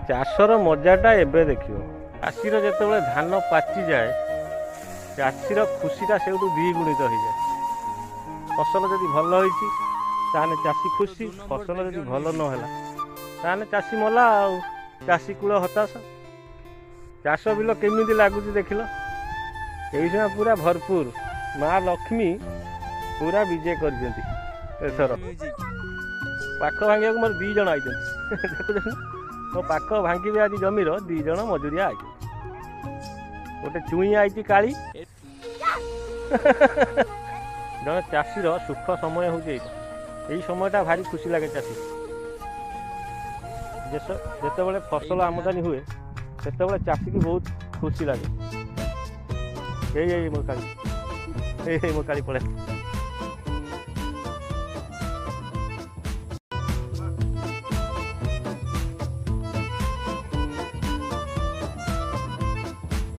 ଚାଷର ମଜାଟା ଏବେ ଦେଖିବ। ଚାଷୀର ଯେତେବେଳେ ଧାନ ପାଚିଯାଏ ଚାଷୀର ଖୁସିଟା ସେଇଠୁ ଦ୍ୱିଗୁଣିତ ହେଇଯାଏ। ଫସଲ ଯଦି ଭଲ ହେଇଛି ତାହେଲେ ଚାଷୀ ଖୁସି, ଫସଲ ଯଦି ଭଲ ନହେଲା ତାହେଲେ ଚାଷୀ ମଲା ଆଉ। ଚାଷୀ କୂଳ ହତାଶ। ଚାଷ ବିଲ କେମିତି ଲାଗୁଛି ଦେଖିଲ। ଏଇ ସମୟ ପୁରା ଭରପୁର। ମା ଲକ୍ଷ୍ମୀ ପୁରା ବିଜେ କରିଛନ୍ତି ଏଥର। ପାଖ ଭାଙ୍ଗିବାକୁ ମୋର 2 ଜଣ ଆଇଛନ୍ତି। ଦେଖୁଛନ୍ତି ମୋ ପାଖ ଭାଙ୍ଗିବେ ଆଜି ଜମିର 2 ଜଣ ମଜୁରିଆ ଆଇଛନ୍ତି। ଗୋଟେ ଚୁଇଁ ଆଇଛି କାଳି। ଜଣେ ଚାଷୀର ସୁଖ ସମୟ ହେଉଛି ଏଇଟା। ଏଇ সময়ଟା ଭାରି ଖୁସି ଲାଗେ ଚାଷୀ। ଯେତେବେଳେ ଫସଲ ଆମଦାନୀ ହୁଏ ସେତେବେଳେ ଚାଷୀକି ବହୁତ ଖୁସି ଲାଗେ। ଏଇ ମୋ କାଳି, ମୋ କାଳି ପଳେଇ